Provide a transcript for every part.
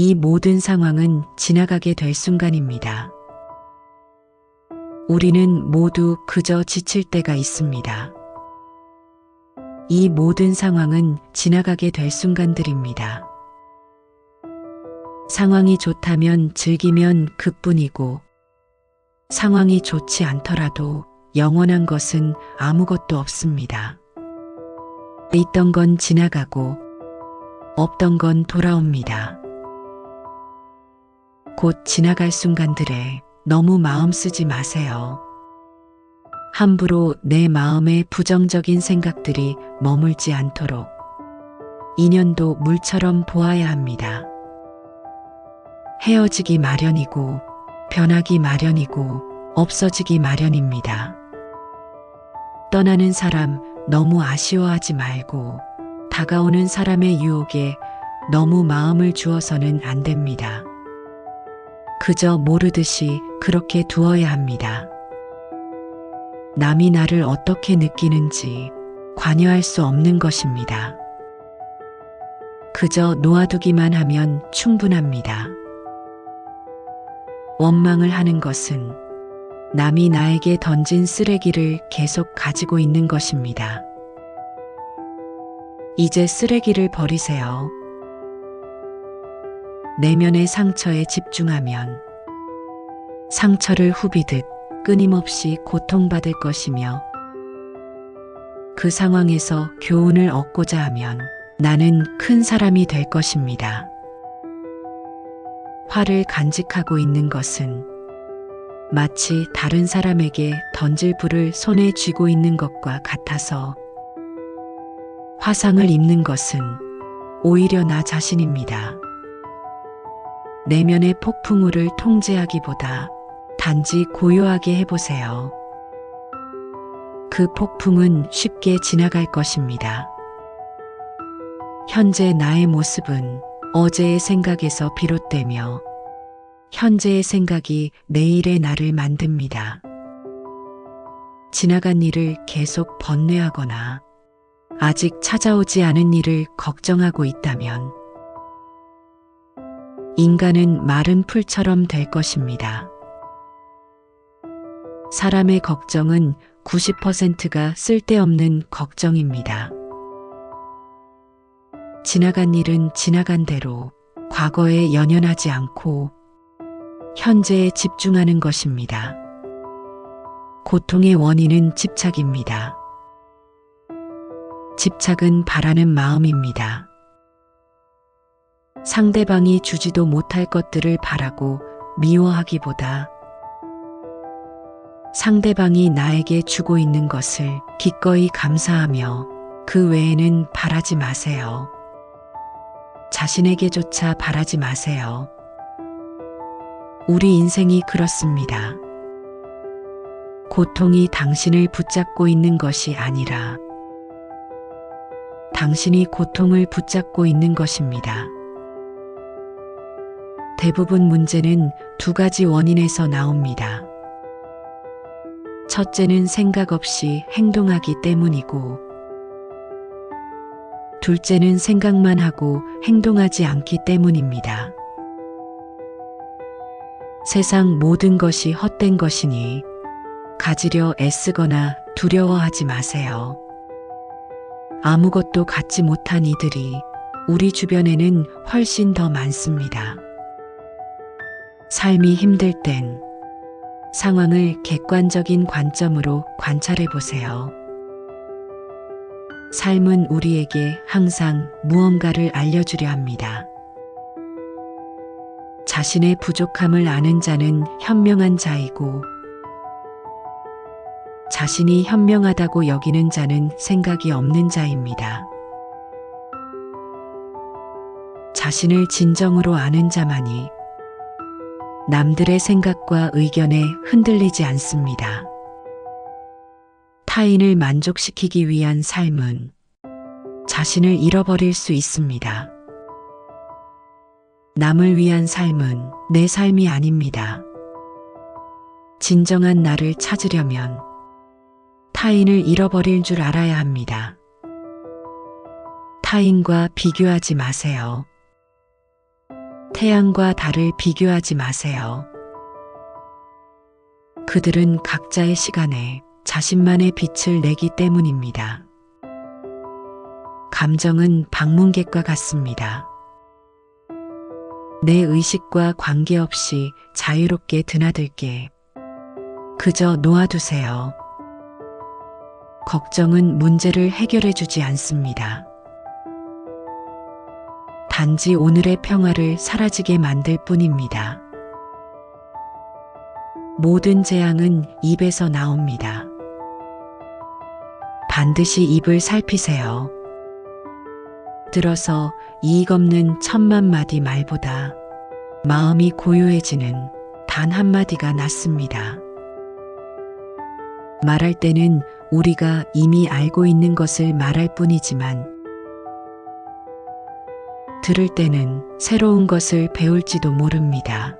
이 모든 상황은 지나가게 될 순간입니다. 우리는 모두 그저 지칠 때가 있습니다. 이 모든 상황은 지나가게 될 순간들입니다. 상황이 좋다면 즐기면 그뿐이고, 상황이 좋지 않더라도 영원한 것은 아무것도 없습니다. 있던 건 지나가고, 없던 건 돌아옵니다. 곧 지나갈 순간들에 너무 마음 쓰지 마세요. 함부로 내 마음에 부정적인 생각들이 머물지 않도록 인연도 물처럼 보아야 합니다. 헤어지기 마련이고, 변하기 마련이고, 없어지기 마련입니다. 떠나는 사람 너무 아쉬워하지 말고, 다가오는 사람의 유혹에 너무 마음을 주어서는 안 됩니다. 그저 모르듯이 그렇게 두어야 합니다. 남이 나를 어떻게 느끼는지 관여할 수 없는 것입니다. 그저 놓아두기만 하면 충분합니다. 원망을 하는 것은 남이 나에게 던진 쓰레기를 계속 가지고 있는 것입니다. 이제 쓰레기를 버리세요. 내면의 상처에 집중하면 상처를 후비듯 끊임없이 고통받을 것이며, 그 상황에서 교훈을 얻고자 하면 나는 큰 사람이 될 것입니다. 화를 간직하고 있는 것은 마치 다른 사람에게 던질 불을 손에 쥐고 있는 것과 같아서, 화상을 입는 것은 오히려 나 자신입니다. 내면의 폭풍우를 통제하기보다 단지 고요하게 해보세요. 그 폭풍은 쉽게 지나갈 것입니다. 현재 나의 모습은 어제의 생각에서 비롯되며, 현재의 생각이 내일의 나를 만듭니다. 지나간 일을 계속 번뇌하거나 아직 찾아오지 않은 일을 걱정하고 있다면, 인간은 마른 풀처럼 될 것입니다. 사람의 걱정은 90%가 쓸데없는 걱정입니다. 지나간 일은 지나간 대로 과거에 연연하지 않고 현재에 집중하는 것입니다. 고통의 원인은 집착입니다. 집착은 바라는 마음입니다. 상대방이 주지도 못할 것들을 바라고 미워하기보다 상대방이 나에게 주고 있는 것을 기꺼이 감사하며 그 외에는 바라지 마세요. 자신에게조차 바라지 마세요. 우리 인생이 그렇습니다. 고통이 당신을 붙잡고 있는 것이 아니라 당신이 고통을 붙잡고 있는 것입니다. 대부분 문제는 두 가지 원인에서 나옵니다. 첫째는 생각 없이 행동하기 때문이고, 둘째는 생각만 하고 행동하지 않기 때문입니다. 세상 모든 것이 헛된 것이니 가지려 애쓰거나 두려워하지 마세요. 아무것도 갖지 못한 이들이 우리 주변에는 훨씬 더 많습니다. 삶이 힘들 땐 상황을 객관적인 관점으로 관찰해 보세요. 삶은 우리에게 항상 무언가를 알려주려 합니다. 자신의 부족함을 아는 자는 현명한 자이고, 자신이 현명하다고 여기는 자는 생각이 없는 자입니다. 자신을 진정으로 아는 자만이 남들의 생각과 의견에 흔들리지 않습니다. 타인을 만족시키기 위한 삶은 자신을 잃어버릴 수 있습니다. 남을 위한 삶은 내 삶이 아닙니다. 진정한 나를 찾으려면 타인을 잃어버릴 줄 알아야 합니다. 타인과 비교하지 마세요. 태양과 달을 비교하지 마세요. 그들은 각자의 시간에 자신만의 빛을 내기 때문입니다. 감정은 방문객과 같습니다. 내 의식과 관계없이 자유롭게 드나들게 그저 놓아두세요. 걱정은 문제를 해결해 주지 않습니다. 단지 오늘의 평화를 사라지게 만들 뿐입니다. 모든 재앙은 입에서 나옵니다. 반드시 입을 살피세요. 들어서 이익 없는 1000만 마디 말보다 마음이 고요해지는 단 한마디가 낫습니다. 말할 때는 우리가 이미 알고 있는 것을 말할 뿐이지만 들을 때는 새로운 것을 배울지도 모릅니다.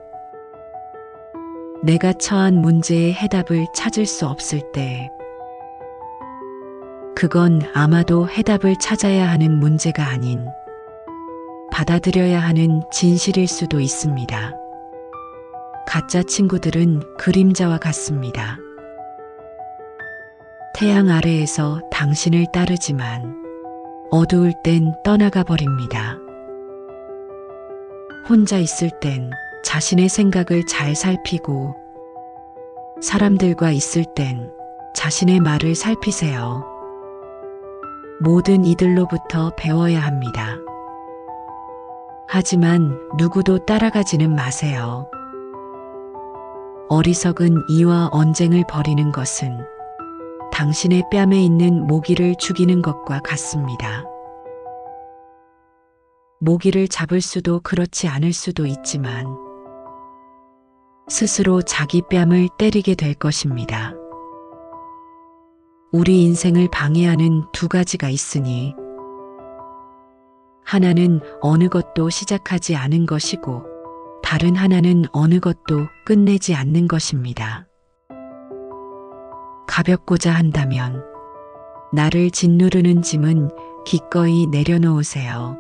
내가 처한 문제의 해답을 찾을 수 없을 때 그건 아마도 해답을 찾아야 하는 문제가 아닌 받아들여야 하는 진실일 수도 있습니다. 가짜 친구들은 그림자와 같습니다. 태양 아래에서 당신을 따르지만 어두울 땐 떠나가 버립니다. 혼자 있을 땐 자신의 생각을 잘 살피고 사람들과 있을 땐 자신의 말을 살피세요. 모든 이들로부터 배워야 합니다. 하지만 누구도 따라가지는 마세요. 어리석은 이와 언쟁을 벌이는 것은 당신의 뺨에 있는 모기를 죽이는 것과 같습니다. 모기를 잡을 수도 그렇지 않을 수도 있지만 스스로 자기 뺨을 때리게 될 것입니다. 우리 인생을 방해하는 두 가지가 있으니 하나는 어느 것도 시작하지 않은 것이고 다른 하나는 어느 것도 끝내지 않는 것입니다. 가볍고자 한다면 나를 짓누르는 짐은 기꺼이 내려놓으세요.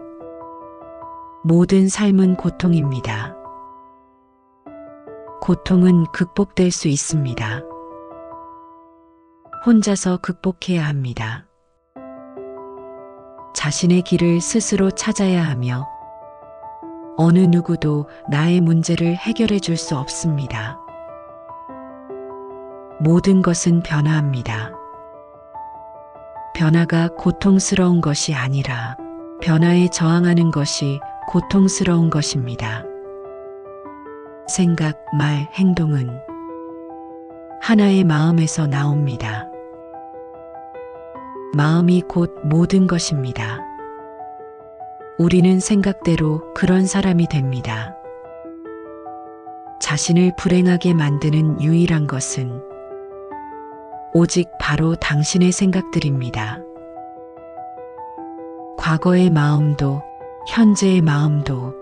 모든 삶은 고통입니다. 고통은 극복될 수 있습니다. 혼자서 극복해야 합니다. 자신의 길을 스스로 찾아야 하며 어느 누구도 나의 문제를 해결해 줄 수 없습니다. 모든 것은 변화합니다. 변화가 고통스러운 것이 아니라 변화에 저항하는 것이 고통스러운 것입니다. 생각, 말, 행동은 하나의 마음에서 나옵니다. 마음이 곧 모든 것입니다. 우리는 생각대로 그런 사람이 됩니다. 자신을 불행하게 만드는 유일한 것은 오직 바로 당신의 생각들입니다. 과거의 마음도 현재의 마음도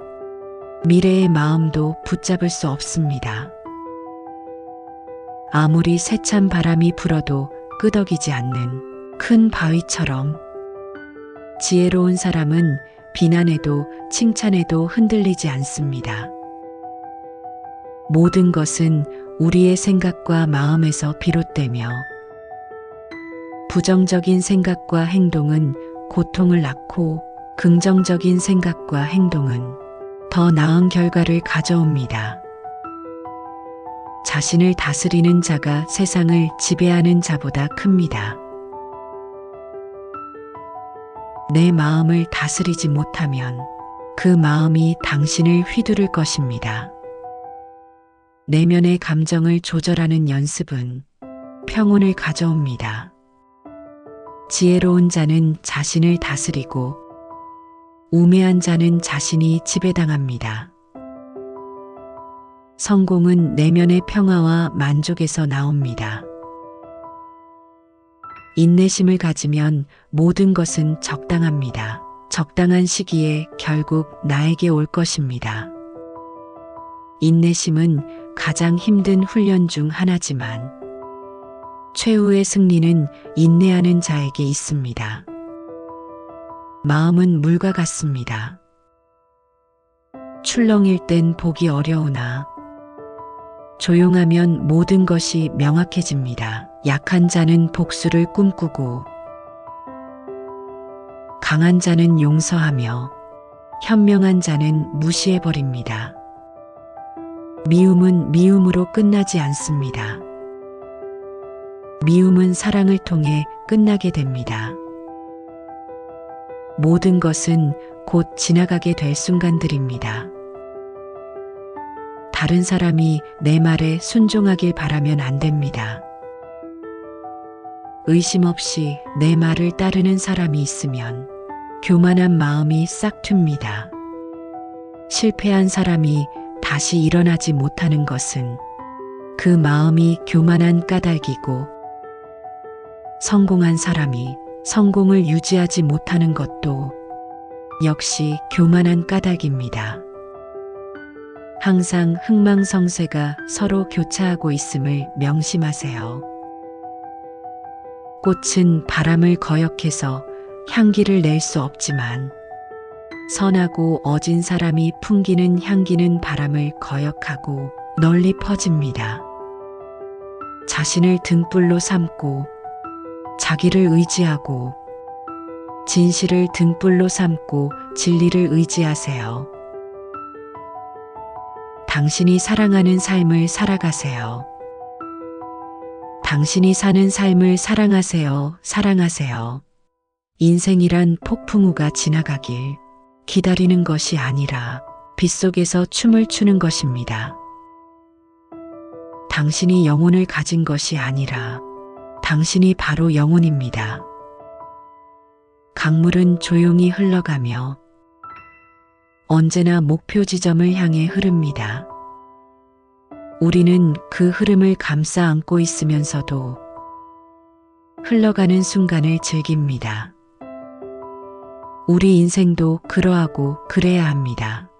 미래의 마음도 붙잡을 수 없습니다. 아무리 세찬 바람이 불어도 끄덕이지 않는 큰 바위처럼 지혜로운 사람은 비난에도 칭찬에도 흔들리지 않습니다. 모든 것은 우리의 생각과 마음에서 비롯되며 부정적인 생각과 행동은 고통을 낳고 긍정적인 생각과 행동은 더 나은 결과를 가져옵니다. 자신을 다스리는 자가 세상을 지배하는 자보다 큽니다. 내 마음을 다스리지 못하면 그 마음이 당신을 휘두를 것입니다. 내면의 감정을 조절하는 연습은 평온을 가져옵니다. 지혜로운 자는 자신을 다스리고 우매한 자는 자신이 지배당합니다. 성공은 내면의 평화와 만족에서 나옵니다. 인내심을 가지면 모든 것은 적당합니다. 적당한 시기에 결국 나에게 올 것입니다. 인내심은 가장 힘든 훈련 중 하나지만 최후의 승리는 인내하는 자에게 있습니다. 마음은 물과 같습니다. 출렁일 땐 보기 어려우나 조용하면 모든 것이 명확해집니다. 약한 자는 복수를 꿈꾸고 강한 자는 용서하며 현명한 자는 무시해버립니다. 미움은 미움으로 끝나지 않습니다. 미움은 사랑을 통해 끝나게 됩니다. 모든 것은 곧 지나가게 될 순간들입니다. 다른 사람이 내 말에 순종하길 바라면 안 됩니다. 의심 없이 내 말을 따르는 사람이 있으면 교만한 마음이 싹 튑니다. 실패한 사람이 다시 일어나지 못하는 것은 그 마음이 교만한 까닭이고, 성공한 사람이 성공을 유지하지 못하는 것도 역시 교만한 까닭입니다. 항상 흥망성쇠가 서로 교차하고 있음을 명심하세요. 꽃은 바람을 거역해서 향기를 낼 수 없지만 선하고 어진 사람이 풍기는 향기는 바람을 거역하고 널리 퍼집니다. 자신을 등불로 삼고 자기를 의지하고 진실을 등불로 삼고 진리를 의지하세요. 당신이 사랑하는 삶을 살아가세요. 당신이 사는 삶을 사랑하세요. 사랑하세요. 인생이란 폭풍우가 지나가길 기다리는 것이 아니라 빗속에서 춤을 추는 것입니다. 당신이 영혼을 가진 것이 아니라 당신이 바로 영혼입니다. 강물은 조용히 흘러가며 언제나 목표 지점을 향해 흐릅니다. 우리는 그 흐름을 감싸 안고 있으면서도 흘러가는 순간을 즐깁니다. 우리 인생도 그러하고 그래야 합니다.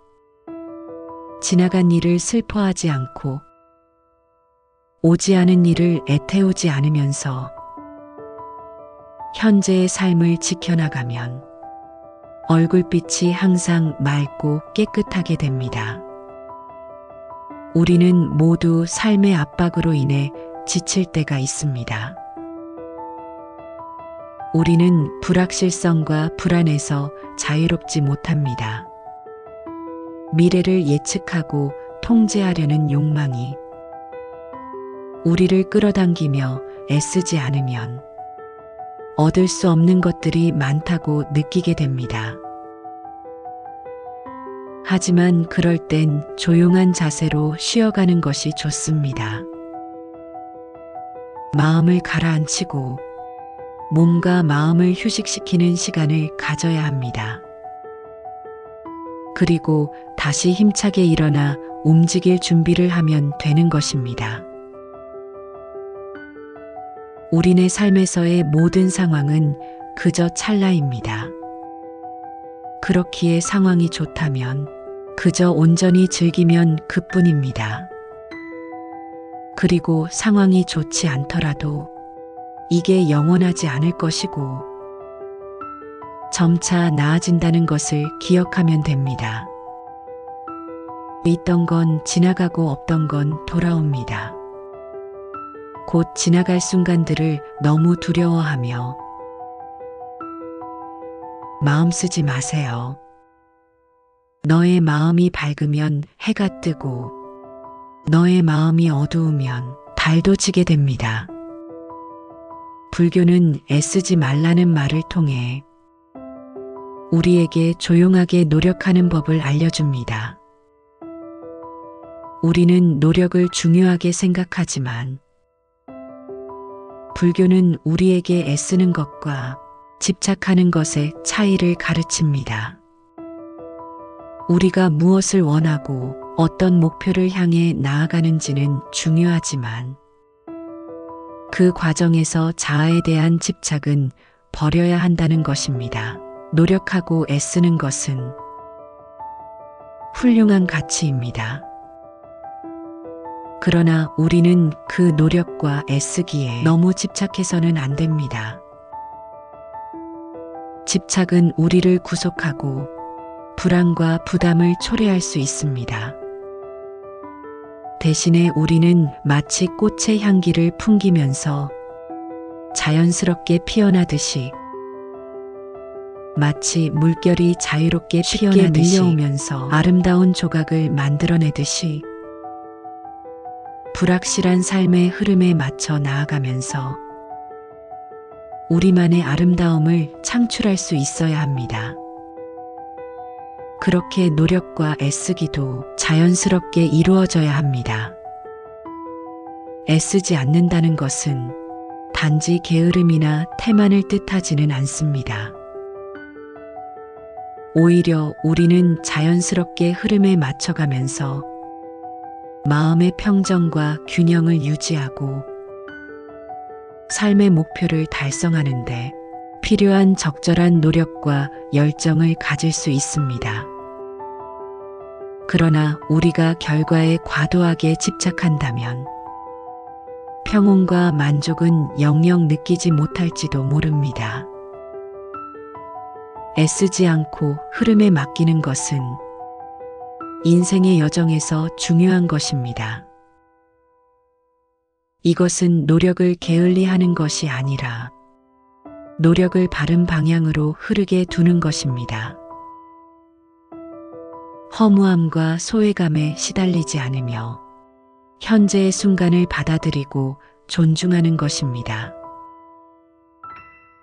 지나간 일을 슬퍼하지 않고 오지 않은 일을 애태우지 않으면서 현재의 삶을 지켜나가면 얼굴빛이 항상 맑고 깨끗하게 됩니다. 우리는 모두 삶의 압박으로 인해 지칠 때가 있습니다. 우리는 불확실성과 불안에서 자유롭지 못합니다. 미래를 예측하고 통제하려는 욕망이 우리를 끌어당기며 애쓰지 않으면 얻을 수 없는 것들이 많다고 느끼게 됩니다. 하지만 그럴 땐 조용한 자세로 쉬어가는 것이 좋습니다. 마음을 가라앉히고 몸과 마음을 휴식시키는 시간을 가져야 합니다. 그리고 다시 힘차게 일어나 움직일 준비를 하면 되는 것입니다. 우리네 삶에서의 모든 상황은 그저 찰나입니다. 그렇기에 상황이 좋다면 그저 온전히 즐기면 그뿐입니다. 그리고 상황이 좋지 않더라도 이게 영원하지 않을 것이고 점차 나아진다는 것을 기억하면 됩니다. 있던 건 지나가고 없던 건 돌아옵니다. 곧 지나갈 순간들을 너무 두려워하며 마음 쓰지 마세요. 너의 마음이 밝으면 해가 뜨고 너의 마음이 어두우면 달도 지게 됩니다. 불교는 애쓰지 말라는 말을 통해 우리에게 조용하게 노력하는 법을 알려줍니다. 우리는 노력을 중요하게 생각하지만 불교는 우리에게 애쓰는 것과 집착하는 것의 차이를 가르칩니다. 우리가 무엇을 원하고 어떤 목표를 향해 나아가는지는 중요하지만 그 과정에서 자아에 대한 집착은 버려야 한다는 것입니다. 노력하고 애쓰는 것은 훌륭한 가치입니다. 그러나 우리는 그 노력과 애쓰기에 너무 집착해서는 안 됩니다. 집착은 우리를 구속하고 불안과 부담을 초래할 수 있습니다. 대신에 우리는 마치 꽃의 향기를 풍기면서 자연스럽게 피어나듯이, 마치 물결이 자유롭게 쉽게 밀려오면서 아름다운 조각을 만들어내듯이 불확실한 삶의 흐름에 맞춰 나아가면서 우리만의 아름다움을 창출할 수 있어야 합니다. 그렇게 노력과 애쓰기도 자연스럽게 이루어져야 합니다. 애쓰지 않는다는 것은 단지 게으름이나 태만을 뜻하지는 않습니다. 오히려 우리는 자연스럽게 흐름에 맞춰가면서 마음의 평정과 균형을 유지하고 삶의 목표를 달성하는데 필요한 적절한 노력과 열정을 가질 수 있습니다. 그러나 우리가 결과에 과도하게 집착한다면 평온과 만족은 영영 느끼지 못할지도 모릅니다. 애쓰지 않고 흐름에 맡기는 것은 인생의 여정에서 중요한 것입니다. 이것은 노력을 게을리 하는 것이 아니라 노력을 바른 방향으로 흐르게 두는 것입니다. 허무함과 소외감에 시달리지 않으며 현재의 순간을 받아들이고 존중하는 것입니다.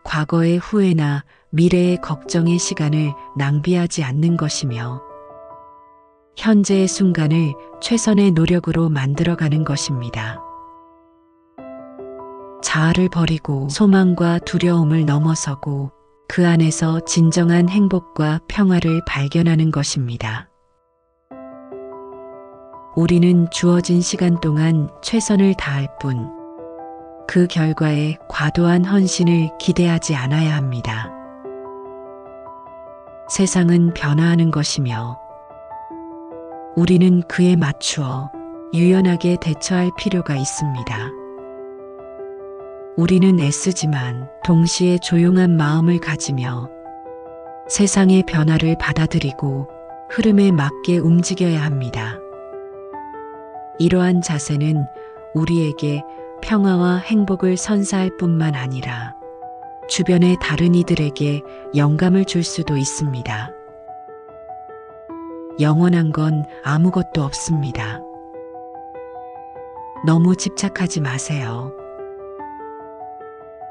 과거의 후회나 미래의 걱정의 시간을 낭비하지 않는 것이며 현재의 순간을 최선의 노력으로 만들어가는 것입니다. 자아를 버리고 소망과 두려움을 넘어서고 그 안에서 진정한 행복과 평화를 발견하는 것입니다. 우리는 주어진 시간 동안 최선을 다할 뿐, 그 결과에 과도한 헌신을 기대하지 않아야 합니다. 세상은 변화하는 것이며 우리는 그에 맞추어 유연하게 대처할 필요가 있습니다. 우리는 애쓰지만 동시에 조용한 마음을 가지며 세상의 변화를 받아들이고 흐름에 맞게 움직여야 합니다. 이러한 자세는 우리에게 평화와 행복을 선사할 뿐만 아니라 주변의 다른 이들에게 영감을 줄 수도 있습니다. 영원한 건 아무것도 없습니다. 너무 집착하지 마세요.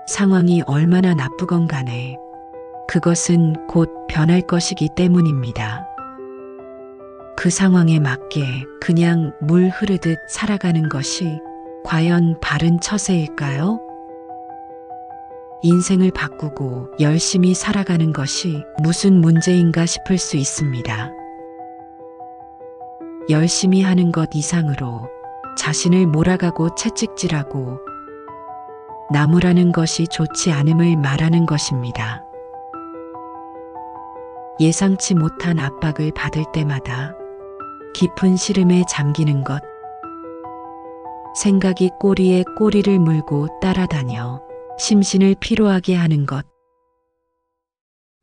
상황이 얼마나 나쁘건 간에 그것은 곧 변할 것이기 때문입니다. 그 상황에 맞게 그냥 물 흐르듯 살아가는 것이 과연 바른 처세일까요? 인생을 바꾸고 열심히 살아가는 것이 무슨 문제인가 싶을 수 있습니다. 열심히 하는 것 이상으로 자신을 몰아가고 채찍질하고 나무라는 것이 좋지 않음을 말하는 것입니다. 예상치 못한 압박을 받을 때마다 깊은 시름에 잠기는 것, 생각이 꼬리에 꼬리를 물고 따라다녀 심신을 피로하게 하는 것,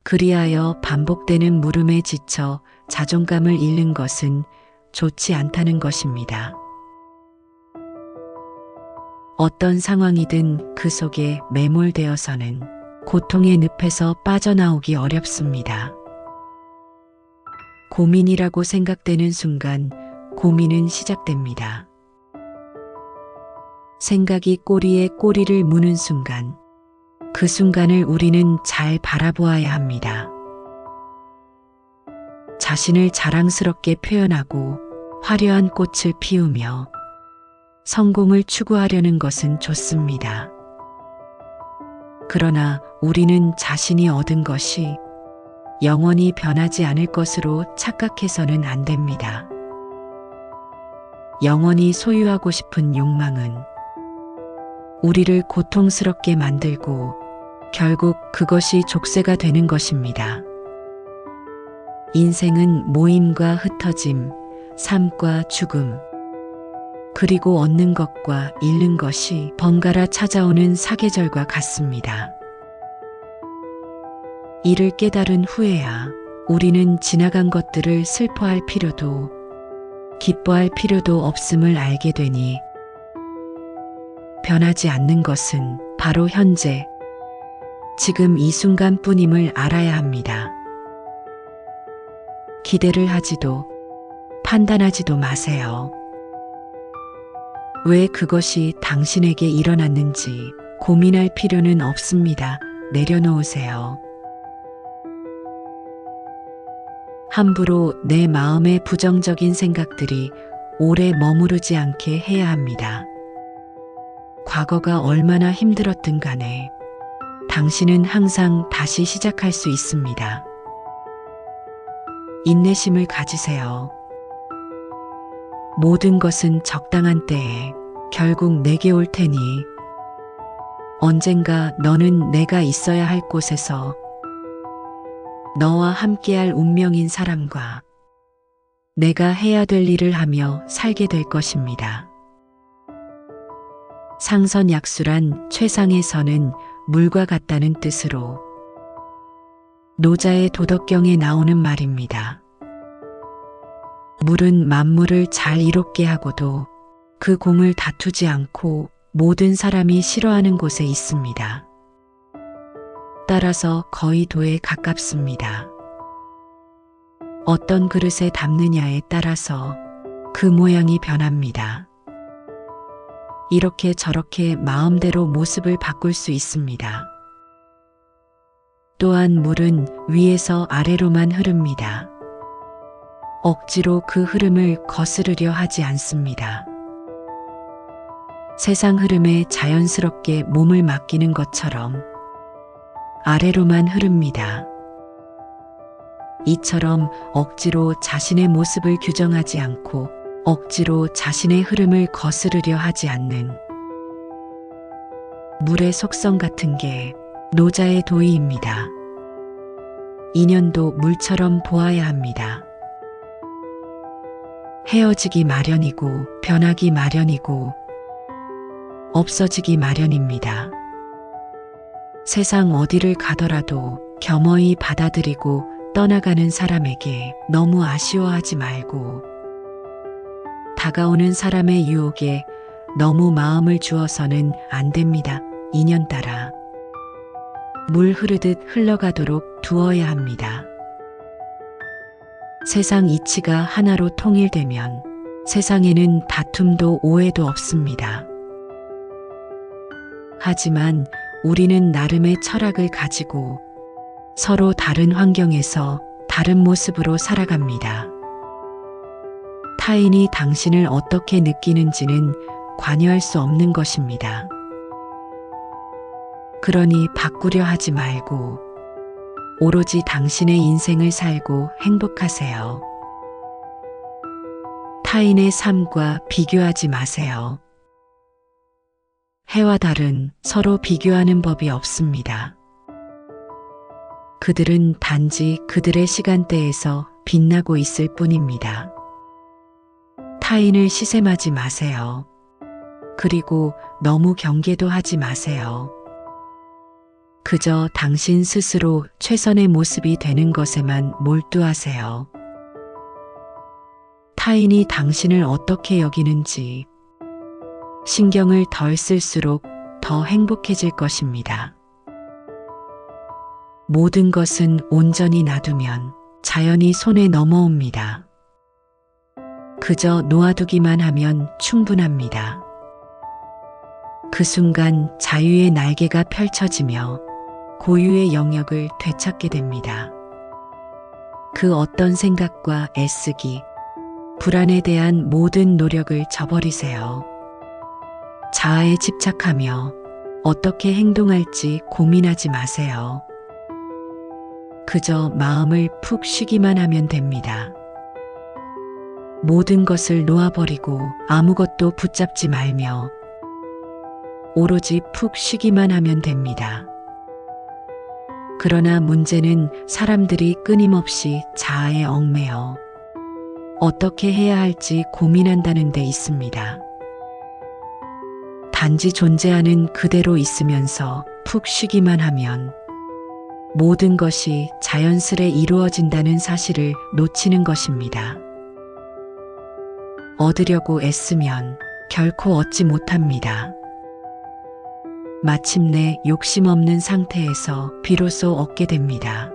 그리하여 반복되는 물음에 지쳐 자존감을 잃는 것은 좋지 않다는 것입니다. 어떤 상황이든 그 속에 매몰되어서는 고통의 늪에서 빠져나오기 어렵습니다. 고민이라고 생각되는 순간 고민은 시작됩니다. 생각이 꼬리에 꼬리를 무는 순간, 그 순간을 우리는 잘 바라보아야 합니다. 자신을 자랑스럽게 표현하고 화려한 꽃을 피우며 성공을 추구하려는 것은 좋습니다. 그러나 우리는 자신이 얻은 것이 영원히 변하지 않을 것으로 착각해서는 안 됩니다. 영원히 소유하고 싶은 욕망은 우리를 고통스럽게 만들고 결국 그것이 족쇄가 되는 것입니다. 인생은 모임과 흩어짐, 삶과 죽음, 그리고 얻는 것과 잃는 것이 번갈아 찾아오는 사계절과 같습니다. 이를 깨달은 후에야 우리는 지나간 것들을 슬퍼할 필요도 기뻐할 필요도 없음을 알게 되니 변하지 않는 것은 바로 현재, 지금 이 순간뿐임을 알아야 합니다. 기대를 하지도 판단하지도 마세요. 왜 그것이 당신에게 일어났는지 고민할 필요는 없습니다. 내려놓으세요. 함부로 내 마음에 부정적인 생각들이 오래 머무르지 않게 해야 합니다. 과거가 얼마나 힘들었든 간에 당신은 항상 다시 시작할 수 있습니다. 인내심을 가지세요. 모든 것은 적당한 때에 결국 내게 올 테니 언젠가 너는 내가 있어야 할 곳에서 너와 함께할 운명인 사람과 내가 해야 될 일을 하며 살게 될 것입니다. 상선약수란 최상의 선은 물과 같다는 뜻으로 노자의 도덕경에 나오는 말입니다. 물은 만물을 잘 이롭게 하고도 그 공을 다투지 않고 모든 사람이 싫어하는 곳에 있습니다. 따라서 거의 도에 가깝습니다. 어떤 그릇에 담느냐에 따라서 그 모양이 변합니다. 이렇게 저렇게 마음대로 모습을 바꿀 수 있습니다. 또한 물은 위에서 아래로만 흐릅니다. 억지로 그 흐름을 거스르려 하지 않습니다. 세상 흐름에 자연스럽게 몸을 맡기는 것처럼 아래로만 흐릅니다. 이처럼 억지로 자신의 모습을 규정하지 않고 억지로 자신의 흐름을 거스르려 하지 않는 물의 속성 같은 게 노자의 도의입니다. 인연도 물처럼 보아야 합니다. 헤어지기 마련이고 변하기 마련이고 없어지기 마련입니다. 세상 어디를 가더라도 겸허히 받아들이고 떠나가는 사람에게 너무 아쉬워하지 말고 다가오는 사람의 유혹에 너무 마음을 주어서는 안 됩니다. 인연 따라 물 흐르듯 흘러가도록 두어야 합니다. 세상 이치가 하나로 통일되면 세상에는 다툼도 오해도 없습니다. 하지만 우리는 나름의 철학을 가지고 서로 다른 환경에서 다른 모습으로 살아갑니다. 타인이 당신을 어떻게 느끼는지는 관여할 수 없는 것입니다. 그러니 바꾸려 하지 말고 오로지 당신의 인생을 살고 행복하세요. 타인의 삶과 비교하지 마세요. 해와 달은 서로 비교하는 법이 없습니다. 그들은 단지 그들의 시간대에서 빛나고 있을 뿐입니다. 타인을 시샘하지 마세요. 그리고 너무 경계도 하지 마세요. 그저 당신 스스로 최선의 모습이 되는 것에만 몰두하세요. 타인이 당신을 어떻게 여기는지 신경을 덜 쓸수록 더 행복해질 것입니다. 모든 것은 온전히 놔두면 자연히 손에 넘어옵니다. 그저 놓아두기만 하면 충분합니다. 그 순간 자유의 날개가 펼쳐지며 고유의 영역을 되찾게 됩니다. 그 어떤 생각과 애쓰기, 불안에 대한 모든 노력을 저버리세요. 자아에 집착하며 어떻게 행동할지 고민하지 마세요. 그저 마음을 푹 쉬기만 하면 됩니다. 모든 것을 놓아버리고 아무것도 붙잡지 말며 오로지 푹 쉬기만 하면 됩니다. 그러나 문제는 사람들이 끊임없이 자아에 얽매여 어떻게 해야 할지 고민한다는 데 있습니다. 단지 존재하는 그대로 있으면서 푹 쉬기만 하면 모든 것이 자연스레 이루어진다는 사실을 놓치는 것입니다. 얻으려고 애쓰면 결코 얻지 못합니다. 마침내 욕심 없는 상태에서 비로소 얻게 됩니다.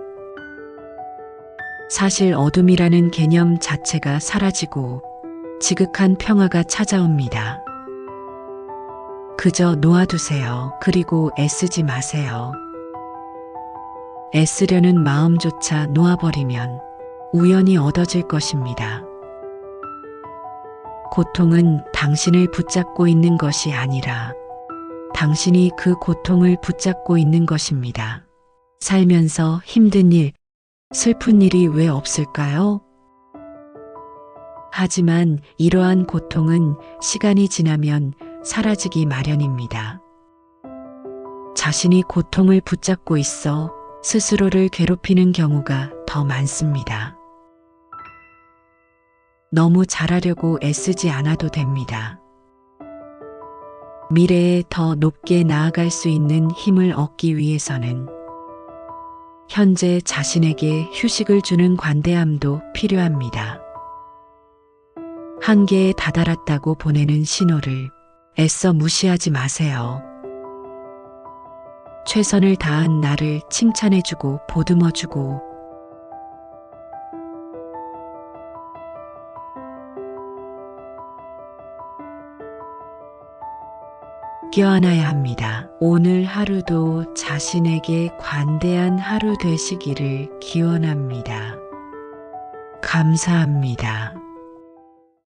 사실 어둠이라는 개념 자체가 사라지고 지극한 평화가 찾아옵니다. 그저 놓아두세요. 그리고 애쓰지 마세요. 애쓰려는 마음조차 놓아버리면 우연히 얻어질 것입니다. 고통은 당신을 붙잡고 있는 것이 아니라 당신이 그 고통을 붙잡고 있는 것입니다. 살면서 힘든 일, 슬픈 일이 왜 없을까요? 하지만 이러한 고통은 시간이 지나면 사라지기 마련입니다. 자신이 고통을 붙잡고 있어 스스로를 괴롭히는 경우가 더 많습니다. 너무 잘하려고 애쓰지 않아도 됩니다. 미래에 더 높게 나아갈 수 있는 힘을 얻기 위해서는 현재 자신에게 휴식을 주는 관대함도 필요합니다. 한계에 다다랐다고 보내는 신호를 애써 무시하지 마세요. 최선을 다한 나를 칭찬해주고 보듬어주고 껴안아야 합니다. 오늘 하루도 자신에게 관대한 하루 되시기를 기원합니다. 감사합니다.